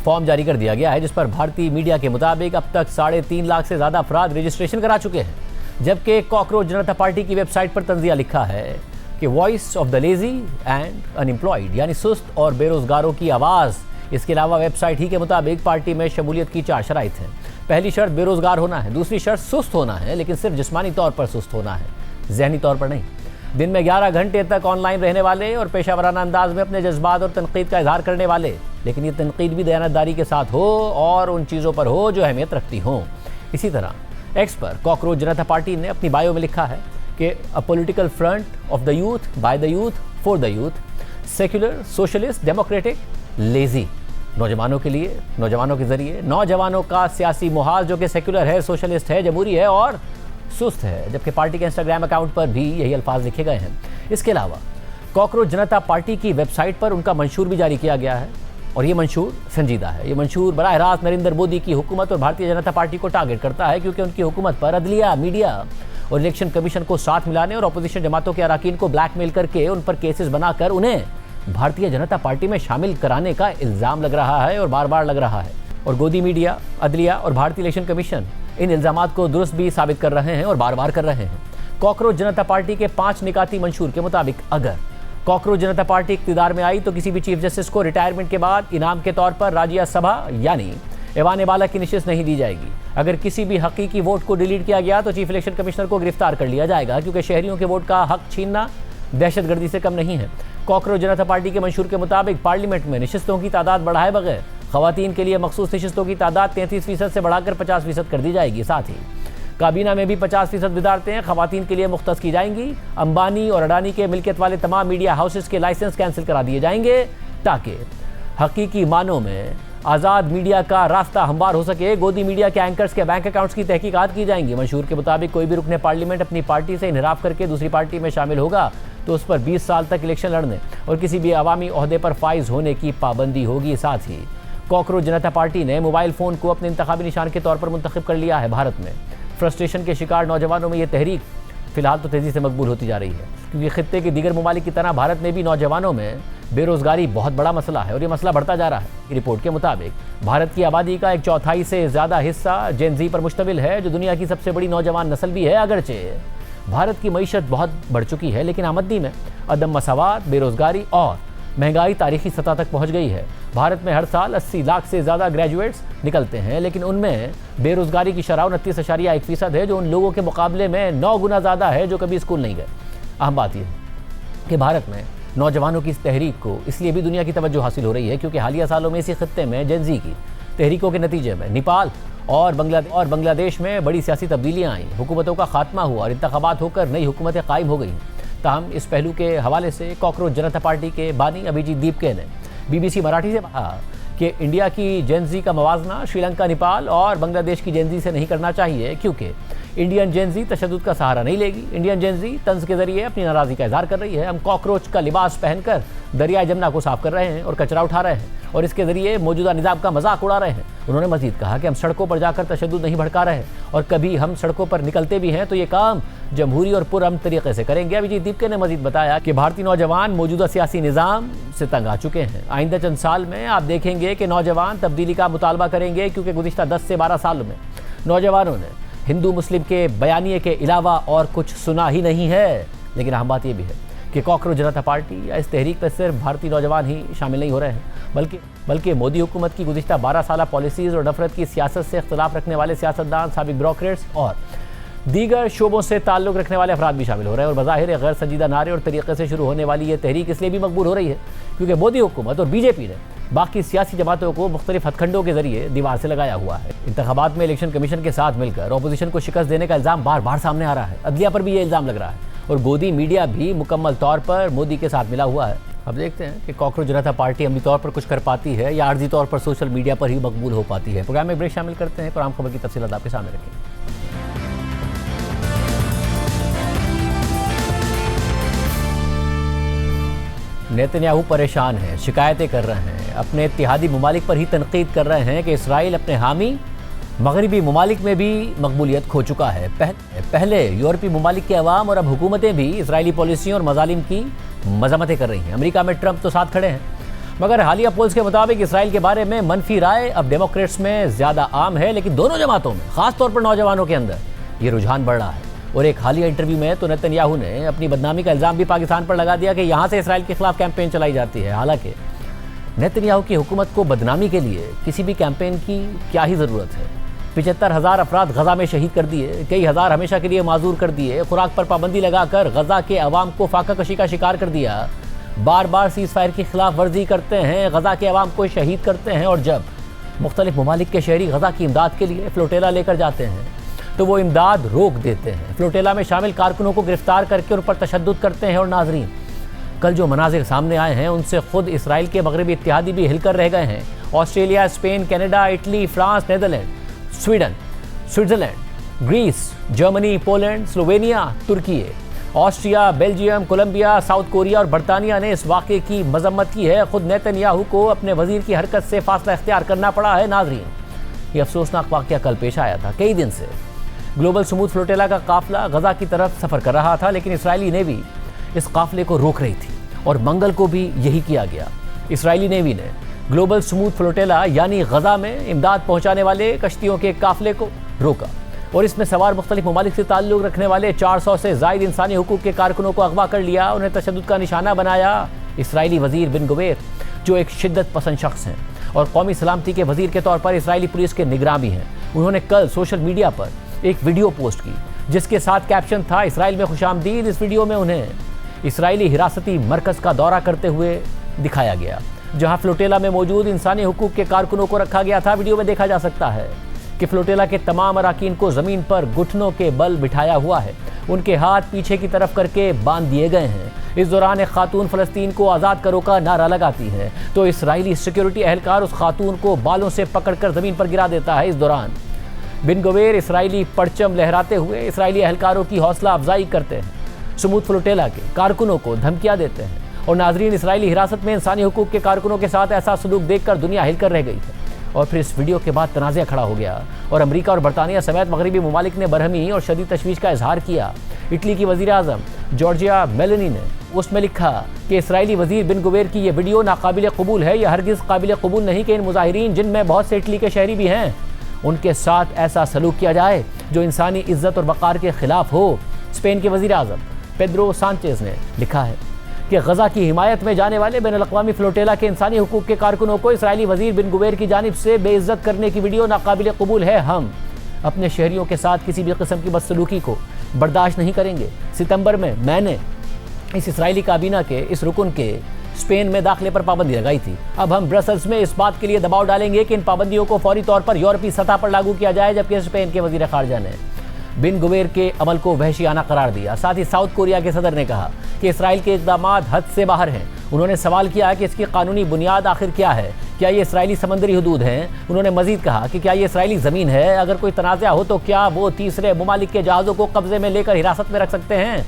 फॉर्म जारी कर दिया गया है, जिस पर भारतीय मीडिया के मुताबिक अब तक 3.5 लाख से ज्यादा अफराद रजिस्ट्रेशन करा चुके हैं। जबकि कॉकरोच जनता पार्टी की वेबसाइट पर तंजिया लिखा है कि voice of the lazy and unemployed, यानी सुस्त और बेरोजगारों की आवाज़। इसके अलावा वेबसाइट ही के मुताबिक पार्टी में शमूलियत की 4 शराइत हैं। पहली शर्त बेरोजगार होना है, दूसरी शर्त सुस्त होना है, लेकिन सिर्फ जिस्मानी तौर पर सुस्त होना है, जहनी तौर पर नहीं। दिन में 11 घंटे तक ऑनलाइन रहने वाले और पेशावराना अंदाज में अपने जज्बात और तनकीद का इजहार करने वाले, लेकिन ये तनकीद भी दयानतदारी के साथ हो और उन चीज़ों पर हो जो अहमियत रखती हों। इसी तरह एक्स पर कॉकरोच जनता पार्टी ने अपनी बायो में लिखा है कि a political front of the youth, by the youth, for the youth, secular, socialist, democratic, lazy. नौजवानों के लिए, नौजवानों के जरिए नौजवानों का सियासी मुहाल जो कि सेक्युलर है, सोशलिस्ट है, जमहूरी है और सुस्त है। जबकि पार्टी के इंस्टाग्राम अकाउंट पर भी यही अल्फाज लिखे गए हैं। इसके अलावा कॉकरोच जनता पार्टी की वेबसाइट पर उनका मंशूर भी जारी किया गया है और ये मंशूर संजीदा है। ये मंशूर बराह रास्त नरेंद्र मोदी की हुकूमत और भारतीय जनता पार्टी को टारगेट करता है, क्योंकि उनकी हुकूमत पर अदलिया, मीडिया और इलेक्शन कमीशन को साथ मिलाने और अपोजिशन जमातों के अराकीन को ब्लैकमेल करके उन पर केसेस बनाकर उन्हें भारतीय जनता पार्टी में शामिल कराने का इल्ज़ाम लग रहा है और बार बार लग रहा है। और गोदी मीडिया, अदलिया और भारतीय इलेक्शन कमीशन इन इल्ज़ामात को दुरुस्त भी साबित कर रहे हैं और बार बार कर रहे हैं। कॉकरोच जनता पार्टी के 5 निकाती मंशूर के मुताबिक अगर कॉकरोच जनता पार्टी इक़्तिदार में आई तो किसी भी चीफ जस्टिस को रिटायरमेंट के बाद इनाम के तौर पर राज्यसभा यानी ऐवान बाला की नशिस्त नहीं दी जाएगी। अगर किसी भी हकीकी वोट को डिलीट किया गया तो चीफ इलेक्शन कमिश्नर को गिरफ्तार कर लिया जाएगा, क्योंकि शहरियों के वोट का हक छीनना दहशतगर्दी से कम नहीं है। कॉकरोच जनता पार्टी के मंशूर के मुताबिक पार्लियामेंट में नशिस्तों की तादाद बढ़ाए बगैर खवातीन के लिए मखसूस नशिस्तों की तादाद 33% से बढ़ाकर 50% कर दी जाएगी। साथ ही काबीना में भी 50% विदारतें खवातीन के लिए मुख्तस की जाएंगी। अंबानी और अडानी के मिल्कियत वाले तमाम मीडिया हाउसेस के लाइसेंस कैंसिल करा दिए जाएंगे ताकि हकीकी मानों में आज़ाद मीडिया का रास्ता हमवार हो सके। गोदी मीडिया के एंकर्स के बैंक अकाउंट्स की तहकीकात की जाएंगी। मंशूर के मुताबिक कोई भी रुकने पार्लियामेंट अपनी पार्टी से इनहराफ करके दूसरी पार्टी में शामिल होगा तो उस पर 20 साल तक इलेक्शन लड़ने और किसी भी अवामी ओहदे पर फाइज होने की पाबंदी होगी। साथ ही कॉकरोच जनता पार्टी ने मोबाइल फ़ोन को अपने इंतखाबी निशान के तौर पर मुंतखब कर लिया है। भारत में फ्रस्ट्रेशन के शिकार नौजवानों में ये तहरीक फिलहाल तो तेज़ी से मकबूल होती जा रही है, क्योंकि खित्ते के दीगर ममालिक की तरह भारत में भी नौजवानों में बेरोजगारी बहुत बड़ा मसला है और ये मसला बढ़ता जा रहा है। रिपोर्ट के मुताबिक भारत की आबादी का 1/4 से ज़्यादा हिस्सा जेन ज़ी पर मुश्तमिल है, जो दुनिया की सबसे बड़ी नौजवान नस्ल भी है। अगरचे भारत की मईशत बहुत बढ़ चुकी है, लेकिन आमदनी में अदम मसावात, बेरोजगारी और महंगाई तारीखी सतह तक पहुंच गई है। भारत में हर साल 80 लाख से ज़्यादा ग्रेजुएट्स निकलते हैं, लेकिन उनमें बेरोजगारी की शरह 29.1% है, जो उन लोगों के मुकाबले में 9 गुना ज़्यादा है जो कभी स्कूल नहीं गए। अहम बात यह है कि भारत में नौजवानों की इस तहरीक को इसलिए भी दुनिया की तवज्जो हासिल हो रही है क्योंकि हालिया सालों में इसी खित्ते में जेन ज़ी की तहरीकों के नतीजे में नेपाल और बांग्लादेश में बड़ी सियासी तब्दीलियाँ आईं, हुकूमतों का खात्मा हुआ और इंतखाबात होकर नई हुकूमतें कायम हो गई। ताहम इस पहलू के हवाले से कॉकरोच जनता पार्टी के बानी अभिजीत दीपके ने BBC मराठी से कहा कि इंडिया की जेन ज़ी का मवाजना श्रीलंका, नेपाल और बांग्लादेश की जेन ज़ी से नहीं करना चाहिए, क्योंकि इंडियन जेन ज़ी तशद्दुद का सहारा नहीं लेगी। इंडियन जेन ज़ी तंज के जरिए अपनी नाराज़गी का इजहार कर रही है। हम कॉकरोच का लिबास पहनकर दरियाए जमुना को साफ कर रहे हैं और कचरा उठा रहे हैं और इसके जरिए मौजूदा निज़ाम का मजाक उड़ा रहे हैं। उन्होंने मजीद कहा कि हम सड़कों पर जाकर तशद्दुद नहीं भड़का रहे और कभी हम सड़कों पर निकलते भी हैं तो ये काम जमहूरी और पुरअमन तरीके से करेंगे। अभिजीत दीपके ने मजीद बताया कि भारतीय नौजवान मौजूदा सियासी निज़ाम से तंग आ चुके हैं। आइंदा चंद साल में आप देखेंगे कि नौजवान तब्दीली का मुतालबा करेंगे, क्योंकि गुज़िश्ता 10 से 12 सालों में नौजवानों ने हिंदू मुस्लिम के बयानिए के अलावा और कुछ सुना ही नहीं है। लेकिन अहम बात यह भी है कि कॉकरोच जनता पार्टी या इस तहरीक पर सिर्फ भारतीय नौजवान ही शामिल नहीं हो रहे हैं, बल्कि मोदी हुकूमत की गुज़िश्ता 12 साल पॉलिसीज़ और नफरत की सियासत से इख्तलाफ रखने वाले सियासतदान, साबिक ब्यूरोक्रेट्स और दीगर शोबों से ताल्लुक़ रखने वाले अफराद भी शामिल हो रहे हैं। और बज़ाहिर गैर संजीदा नारे और तरीक़े से शुरू होने वाली ये तहरीक इसलिए भी मकबूल हो रही है क्योंकि मोदी हुकूमत और BJP ने बाकी सियासी जमातों को मुख्तलिफ हथखंडों के जरिए दीवार से लगाया हुआ है। इंतखाबात में इलेक्शन कमीशन के साथ मिलकर अपोजिशन को शिकस्त देने का इल्ज़ाम बार बार सामने आ रहा है। अदलिया पर भी ये इल्ज़ाम लग रहा है और गोदी मीडिया भी मुकम्मल तौर पर मोदी के साथ मिला हुआ है। अब देखते हैं कि कॉकरोच जनता पार्टी अमली तौर पर कुछ कर पाती है या आर्जी तौर पर सोशल मीडिया पर ही मकबूल हो पाती है। प्रोग्राम में ब्रेक शामिल करते हैं और आम खबर की तफसीलात आपके सामने रखेंगे। नेतन्याहू परेशान हैं, शिकायतें कर रहे हैं, अपने इत्तेहादी ममालिक पर ही तनकीद कर रहे हैं कि इसराइल अपने हामी मगरबी ममालिक में भी मकबूलियत खो चुका है। पहले यूरोपीय ममालिक के अवाम और अब हुकूमतें भी इसराइली पॉलिसियों और मजालिम की मजम्मतें कर रही हैं। अमेरिका में ट्रंप तो साथ खड़े हैं, मगर हालिया पोल्स के मुताबिक इसराइल के बारे में मनफी राय अब डेमोक्रेट्स में ज़्यादा आम है, लेकिन दोनों जमातों में ख़ासतौर पर नौजवानों के अंदर ये रुझान बढ़ रहा है। और एक हालिया इंटरव्यू में तो नेतन्याहू ने अपनी बदनामी का इल्ज़ाम भी पाकिस्तान पर लगा दिया कि यहाँ से इसराइल के खिलाफ कैंपेन चलाई जाती है। हालांकि नेतन्याहू की हुकूमत को बदनामी के लिए किसी भी कैंपेन की क्या ही ज़रूरत है। 75,000 अफराद गजा में शहीद कर दिए, कई हज़ार हमेशा के लिए माजूर कर दिए, खुराक पर पाबंदी लगाकर गजा के अवाम को फाका कशी का शिकार कर दिया, बार बार सीज़ फायर की खिलाफ वर्जी करते हैं, गजा के अवाम को शहीद करते हैं और जब मुख्तलिफ ममालिक के शहरी गजा की इमदाद के लिए फ्लोटेला लेकर जाते हैं तो वो इमदाद रोक देते हैं। फ्लोटेला में शामिल कारकुनों को गिरफ्तार करके उन पर तशद्दुद करते हैं। और नाजरीन, कल जो मनाजिर सामने आए हैं उनसे खुद इसराइल के मगरबी इत्तेहादी भी हिलकर रह गए हैं। Australia, Spain, Canada, Italy, France, Netherland, Sweden, Switzerland, Greece, Germany, Poland, Slovenia, तुर्की, Austria, Belgium, Colombia, South Korea और बरतानिया ने इस वाक़े की मजम्मत की है। खुद नेतन्याहू को अपने वजीर की हरकत से फासला इख्तियार करना पड़ा है। नाजरीन, ये अफसोसनाक वाक़या कल पेश आया था। कई दिन से ग्लोबल स्मूथ फ्लोटेला का काफिला गजा की तरफ सफ़र कर रहा था, लेकिन इसराइली नेवी इस काफिले को रोक रही थी और मंगल को भी यही किया गया। इसराइली नेवी ने ग्लोबल स्मूथ फ्लोटेला यानी गजा में इमदाद पहुंचाने वाले कश्तियों के काफिले को रोका। और इसमें सवार मुख्तलिफ ममालिक से ताल्लुक़ रखने वाले 400 से ज़ायद इंसानी हुकूक के कारकुनों को अगवा कर लिया, उन्हें तशद्दुद का निशाना बनाया। इसराइली वज़ीर बिन गुवेर जो एक शिद्दत पसंद शख्स हैं और कौमी सलामती के वज़ीर के तौर पर इसराइली पुलिस के निगरान भी हैं, उन्होंने कल सोशल मीडिया पर एक वीडियो पोस्ट की जिसके साथ कैप्शन था इसराइल में खुशामदीद। इस वीडियो में उन्हें इसराइली हिरासती मरकज़ का दौरा करते हुए दिखाया गया, जहां फ्लोटेला में मौजूद इंसानी हुकूक के कारकुनों को रखा गया था। वीडियो में देखा जा सकता है कि फ्लोटेला के तमाम अराकीन को ज़मीन पर घुटनों के बल बिठाया हुआ है, उनके हाथ पीछे की तरफ करके बांध दिए गए हैं। इस दौरान एक खातून फ़लस्तीन को आज़ाद करो का नारा लगाती है तो इसराइली सिक्योरिटी एहलकार उस खातून को बालों से पकड़कर ज़मीन पर गिरा देता है। इस दौरान बिन गुवेर इसराइली परचम लहराते हुए इसराइली एहलकारों की हौसला अफजाई करते हैं, समूद फ्लोटेला के कारकुनों को धमकियाँ देते हैं। और नाजरीन, इसराइली हिरासत में इंसानी हुकूक के कारकुनों के साथ ऐसा सलूक देखकर दुनिया हिलकर रह गई है। और फिर इस वीडियो के बाद तनाज़ा खड़ा हो गया और अमेरिका और बरतानिया समेत मगरबी ममालिक ने बरहमी और शदीद तशवीश का इजहार किया। इटली की वज़ीर आज़म जॉर्जिया मेलोनी ने उसमें लिखा कि इसराइली वज़ीर बिन गुवेर की ये वीडियो नाकाबिल कबूल है। यह हरगिज़ काबिल कबूल नहीं कि इन मुजाहिरीन, जिनमें बहुत से इटली के शहरी भी हैं, उनके साथ ऐसा सलूक किया जाए जो इंसानी इज्जत और वक़ार के ख़िलाफ़ हो। स्पेन के वज़ीर आज़म पेड्रो सांचेज़ ने लिखा है कि गजा की हिमायत में जाने वाले बैनुल अक़वामी फ्लोटेला के इंसानी हुकूक के कारकुनों को इसराइली वज़ीर बिन गुवेर की जानिब से बेइज्जत करने की वीडियो नाकाबिल कबूल है। हम अपने शहरियों के साथ किसी भी किस्म की बदसलूकी को बर्दाश्त नहीं करेंगे। सितंबर में मैंने इस इसराइली काबीना के इस रुकन के स्पेन में दाखिले पर पाबंदी लगाई थी। अब हम ब्रसल्स में इस बात के लिए दबाव डालेंगे कि इन पाबंदियों को फौरी तौर पर यूरोपीय सतह पर लागू किया जाए। जबकि स्पेन के वज़ीर ख़ारजा ने बिन गुवेर के अमल को वहशियाना करार दिया। साथ ही साउथ कोरिया के सदर ने कहा कि इसराइल के इक़दाम हद से बाहर हैं। उन्होंने सवाल किया कि इसकी कानूनी बुनियाद आखिर क्या है, क्या ये इसराइली समंदरी हदूद हैं। उन्होंने मजीद कहा कि क्या ये इसराइली ज़मीन है, अगर कोई तनाज़ा हो तो क्या वो तीसरे ममालिक के जहाज़ों को कब्जे में लेकर हिरासत में रख सकते हैं।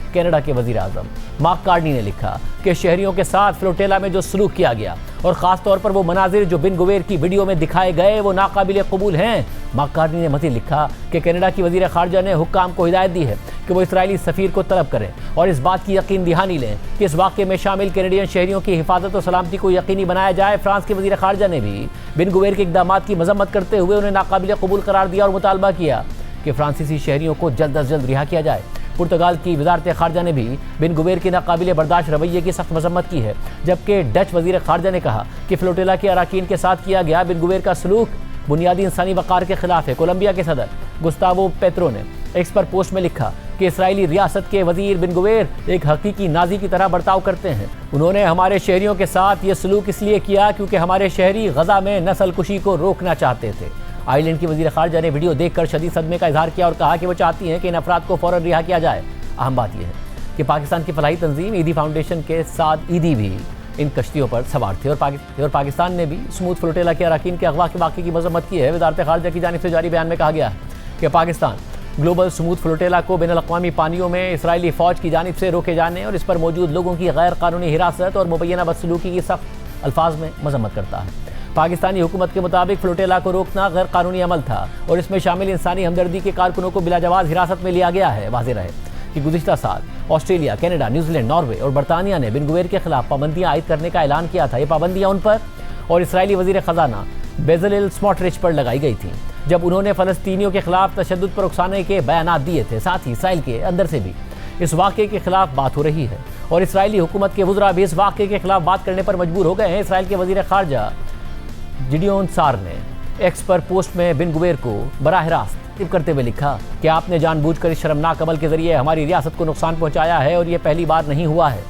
कनाडा के वज़ीर आज़म मार्क कार्नी ने लिखा कि शहरियों के साथ फ्लोटेला में जो सलूक किया गया और ख़ास तौर पर वो मनाजिर जो बिन गुवेर की वीडियो में दिखाए गए वो नाकाबिल कबूल हैं। मार्क कार्नी ने मज़ीद लिखा कि कनाडा की वज़ीर ख़ारजा ने हुक्काम को हिदायत दी है कि वो इसराइली सफ़ीर को तलब करें और इस बात की यकीन दहानी लें कि इस वाक़े में शामिल कैनेडियन शहरियों की हिफाजत और सलामती को यकीनी बनाया जाए। फ्रांस के वज़ीर ख़ारजा ने भी बिन गुवेर के इक़दाम की मजम्मत करते हुए उन्हें नाकाबिल कबूल करार दिया और मुतालबा किया कि फ्रांसीसी शहरियों को जल्द अज जल्द रिहा किया जाए। पुर्तगाल की वज़ारत ख़ारजा ने भी बिन गुवेर के नाकाबिल बर्दाश्त रवैये की सख्त मजम्मत की है। जबकि डच वज़ीर ख़ारजा ने कहा कि फ्लोटेला के अराकीन के साथ किया गया बिन गुवेर का सलूक बुनियादी इंसानी वक़ार के खिलाफ है। कोलंबिया के सदर गुस्तावो पेत्रो ने एक्स पर पोस्ट में लिखा कि इसराइली रियासत के वज़ीर बिन गुवेर एक हकीकी नाजी की तरह बर्ताव करते हैं। उन्होंने हमारे शहरियों के साथ ये सलूक इसलिए किया क्योंकि हमारे शहरी गजा में नस्ल कुशी को रोकना चाहते थे। आयरलैंड की वज़ीर ख़ारजा ने वीडियो देखकर शदीद सदमे का इजहार किया और कहा कि वो चाहती हैं कि इन अफराद को फ़ौरन रिहा किया जाए। अहम बात यह है कि पाकिस्तान की फलाही तंजीम ईदी फाउंडेशन के साथ ईदी भी इन कश्तियों पर सवार थे और पाकिस्तान ने भी स्मूथ फ्लोटेला के अराकीन के अगवा के वाक़े की मजम्मत की है। वज़ारत ख़ारजा की जानिब से जारी बयान में कहा गया है कि पाकिस्तान ग्लोबल स्मूथ फ्लोटेला को बैनुल अक़वामी पानियों में इसराइली फ़ौज की जानिब से रोके जाने और इस पर मौजूद लोगों की गैर कानूनी हिरासत और मुबैना बदसलूकी की सख्त अल्फाज में मजम्मत करता है। पाकिस्तानी हुकूमत के मुताबिक फ्लोटेला को रोकना गैर कानूनी अमल था और इसमें शामिल इंसानी हमदर्दी के कारकुनों को बिलाजवाज़ हिरासत में लिया गया है। वाज़ेह रहे कि गुज़िश्ता साल ऑस्ट्रेलिया, कनाडा, न्यूजीलैंड, नॉर्वे और बरतानिया ने बिन गुवेर के खिलाफ पाबंदियाँ आयद करने का ऐलान किया था। ये पाबंदियाँ उन पर और इसराइली वज़ीर ख़जाना बेज़लेल स्मोट्रिच पर लगाई गई थी जब उन्होंने फ़लस्तीनियों के खिलाफ तशद्दुद पर उकसाने के बयानात दिए थे। साथ ही इसराइल के अंदर से भी इस वाक़े के खिलाफ बात हो रही है और इसराइली हुकूमत के वज़रा भी इस वाक़े के खिलाफ बात करने पर मजबूर हो गए हैं। इसराइल के वज़ीर ख़ारजा जिडियोन सार ने एक्स पर पोस्ट में बिन गुवेर को बराह रास्त टिप करते हुए लिखा कि आपने जानबूझकर इस शर्मनाक अमल के ज़रिए हमारी रियासत को नुकसान पहुँचाया है और ये पहली बार नहीं हुआ है।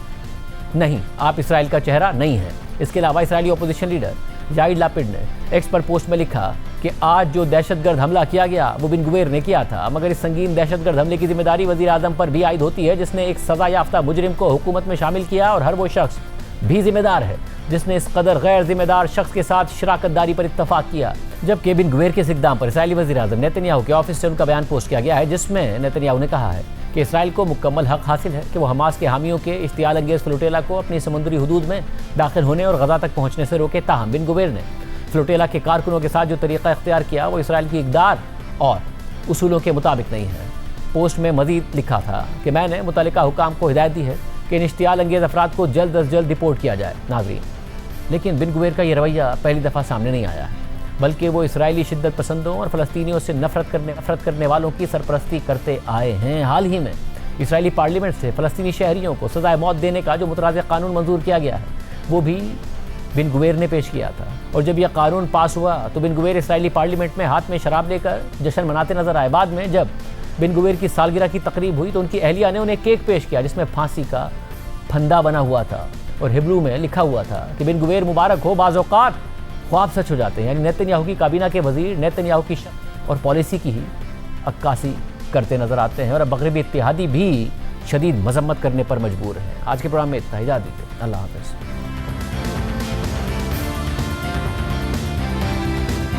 नहीं, आप इसराइल का चेहरा नहीं है। इसके अलावा Israeli opposition leader Yair Lapid ने एक्स पर पोस्ट में लिखा कि आज जो दहशतगर्द हमला किया गया वो बिन गुवेर ने किया था, मगर इस संगीन दहशतगर्द हमले की जिम्मेदारी वज़ीर आज़म पर भी आयद होती है जिसने एक सज़ा याफ्ता मुजरिम को हुकूमत में शामिल किया और हर वो शख्स भी जिम्मेदार है जिसने इस कदर गैर जिम्मेदार शख्स के साथ शराकतदारी पर इत्तफाक किया। जबकि बिन गुवेर के इक़दाम पर इसराइली वज़ीर आज़म नेतन्याहू के ऑफिस से उनका बयान पोस्ट किया गया है जिसमें नेतन्याहू ने कहा है कि इसराइल को मुकम्मल हक हासिल है कि वो हमास के हामियों के इश्तियाल अंगेज़ फ्लोटेला को अपनी समुद्री हदूद में दाखिल होने और गजा तक पहुँचने से रोके। ताहम बिन गुवेर ने फ्लोटेला के कारकुनों के साथ जो तरीक़ा इख्तियार किया वो इसराइल की इक़दार और उसूलों के मुताबिक नहीं है। पोस्ट में मज़ीद लिखा था कि मैंने मुतल्लिका हुकाम को हिदायत दी है कि इन इश्तियाल अंगेज़ अफराद को जल्द अज जल्द रिपोर्ट किया जाए। नाज़रीन, लेकिन बिन गुवेर का ये रवैया पहली दफ़ा सामने नहीं आया है। बल्कि वो इसराइली शिद्दत पसंदों और फ़लस्तीनियों से नफरत करने वालों की सरपरस्ती करते आए हैं। हाल ही में इसराइली पार्लियामेंट से फ़लस्तीनी शहरियों को सज़ाए मौत देने का जो मुतराज़ा कानून मंजूर किया गया है, वो भी बिन गुवेर ने पेश किया था। और जब यह कानून पास हुआ तो बिन गुवेर इसराइली पार्लियामेंट में हाथ में शराब लेकर जश्न मनाते नजर आए। बाद में जब बिन गुवेर की सालगिरह की तकरीब हुई तो उनकी अहलिया ने उन्हें केक पेश किया जिसमें फांसी का फंदा बना हुआ था और हिब्रू में लिखा हुआ था कि बिन गुवेर मुबारक हो, बाज़ औक़ात ख्वाब सच हो जाते हैं। यानी नेतन्याहू की काबीना के वजीर नेतन्याहू की शक्ल और पॉलिसी की ही अक्कासी करते नजर आते हैं और अब मग़रिबी इत्तेहादी भी शदीद मजम्मत करने पर मजबूर हैं। आज के प्रोग्राम में इतना, इजाज़त दीजिए, अल्लाह हाफ़िज़।